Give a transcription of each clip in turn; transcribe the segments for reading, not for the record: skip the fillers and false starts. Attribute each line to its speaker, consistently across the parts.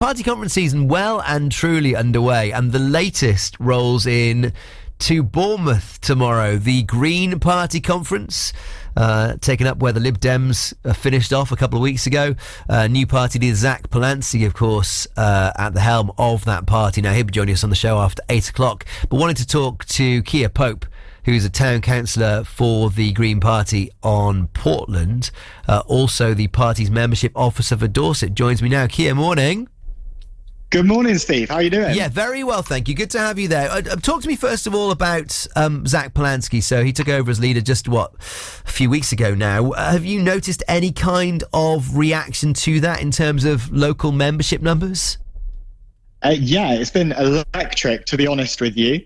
Speaker 1: Party conference season well and truly underway, and the latest rolls in to Bournemouth tomorrow. The Green Party conference, taken up where the Lib Dems finished off a couple of weeks ago. New party leader Zack Polanski, of course, at the helm of that party. Now, he'll be joining us on the show after 8 o'clock. But wanted to talk to Cllr Pope, who's a town councillor for the Green Party on Portland. Also, the party's membership officer for Dorset joins me now. Cllr, morning.
Speaker 2: Good morning, Steve. How are you doing?
Speaker 1: Yeah, very well, thank you. Good to have you there. Talk to me first of all about Zack Polanski. So he took over as leader just, a few weeks ago now. Have you noticed any kind of reaction to that in terms of local membership numbers?
Speaker 2: Yeah, it's been electric, to be honest with you.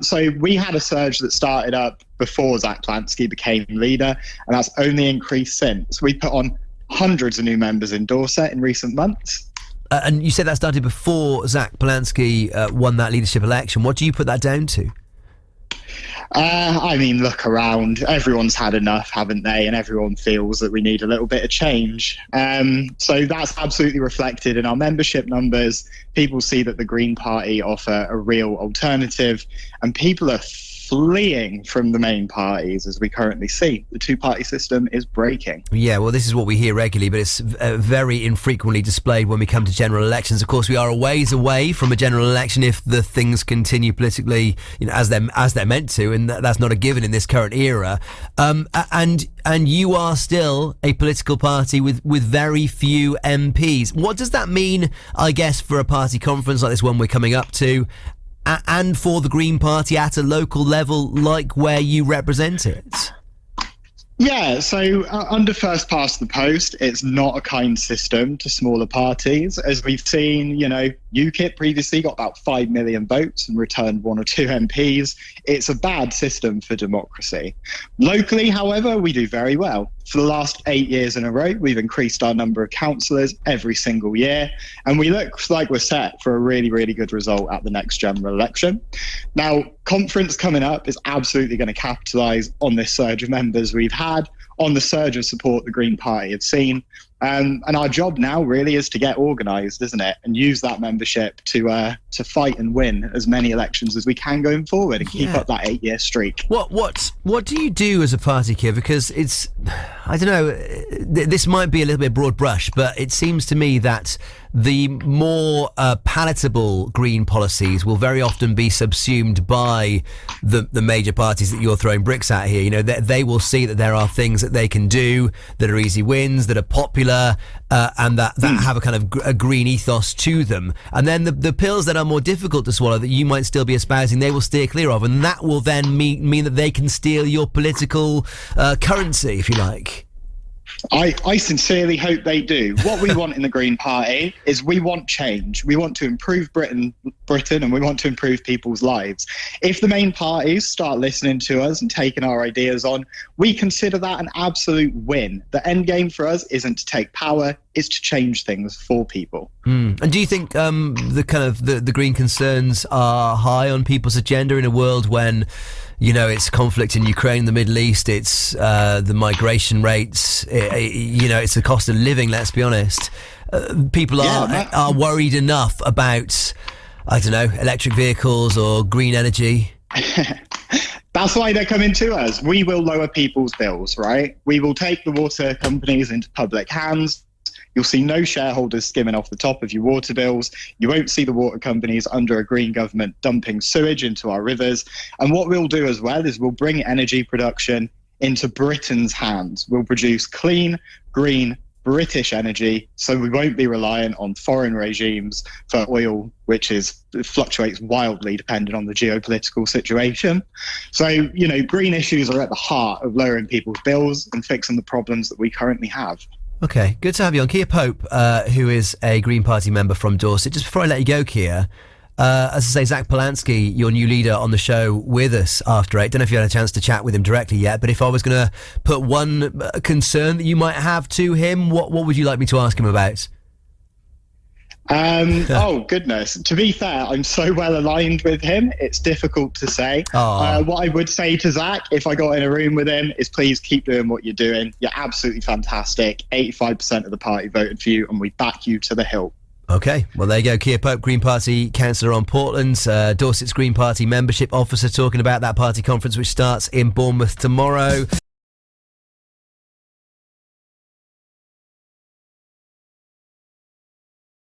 Speaker 2: So we had a surge that started up before Zack Polanski became leader, and that's only increased since. We put on hundreds of new members in Dorset in recent months.
Speaker 1: And you said that started before Zack Polanski won that leadership election. What do you put that down to?
Speaker 2: I mean, look around. Everyone's had enough, haven't they? And everyone feels that we need a little bit of change. So that's absolutely reflected in our membership numbers. People see that the Green Party offer a real alternative, and people are fleeing from the main parties, as we currently see. The two-party system is breaking. Yeah, well, this is what we hear regularly, but it's very infrequently displayed when we come to general elections. Of course, we are a ways away from a general election if the things continue politically, as they're meant to, and that's not a given in this current era. And you are still a political party with very few MPs. What does that mean, I guess, for a party conference like this one we're coming up to, and for the Green Party at a local level like where you represent it? Yeah, so under first past the post, it's not a kind system to smaller parties. As we've seen, UKIP previously got about 5 million votes and returned 1 or 2 MPs. It's a bad system for democracy. Locally, however, we do very well. For the last 8 years in a row, we've increased our number of councillors every single year, and we look like we're set for a really, really good result at the next general election. Now, conference coming up is absolutely going to capitalise on this surge of members we've had, on the surge of support the Green Party have seen. And our job now really is to get organised, isn't it? And use that membership to fight and win as many elections as we can going forward and keep up that 8-year streak.
Speaker 1: What do you do as a party, Cllr? Because it's, I don't know, this might be a little bit broad brush, but it seems to me that the more palatable green policies will very often be subsumed by the major parties that you're throwing bricks at here. They will see that there are things that they can do that are easy wins, that are popular, and that have a kind of a green ethos to them. And then the pills that are more difficult to swallow that you might still be espousing, they will steer clear of, and that will then mean that they can steal your political currency, if you like.
Speaker 2: I sincerely hope they do. What we want in the Green Party is we want change. We want to improve Britain, and we want to improve people's lives. If the main parties start listening to us and taking our ideas on, we consider that an absolute win. The end game for us isn't to take power, it's to change things for people. And
Speaker 1: do you think the green concerns are high on people's agenda in a world when it's conflict in Ukraine, the Middle East, it's the migration rates, it's the cost of living, let's be honest. People are worried enough about, I don't know, electric vehicles or green energy.
Speaker 2: That's why they're coming to us. We will lower people's bills, right? We will take the water companies into public hands. You'll see no shareholders skimming off the top of your water bills. You won't see the water companies under a Green government dumping sewage into our rivers. And what we'll do as well is we'll bring energy production into Britain's hands. We'll produce clean, green, British energy, so we won't be reliant on foreign regimes for oil, which fluctuates wildly depending on the geopolitical situation. So, green issues are at the heart of lowering people's bills and fixing the problems that we currently have.
Speaker 1: Okay, good to have you on. Cllr Pope, who is a Green Party member from Dorset. Just before I let you go, Cllr, as I say, Zack Polanski, your new leader on the show with us after 8. Don't know if you had a chance to chat with him directly yet, but if I was going to put one concern that you might have to him, what would you like me to ask him about?
Speaker 2: Oh, goodness. To be fair, I'm so well aligned with him, it's difficult to say. What I would say to Zack, if I got in a room with him, is please keep doing what you're doing. You're absolutely fantastic. 85% of the party voted for you, and we back you to the hilt.
Speaker 1: Okay, well, there you go. Keir Pope, Green Party councillor on Portland, Dorset's Green Party membership officer, talking about that party conference which starts in Bournemouth tomorrow.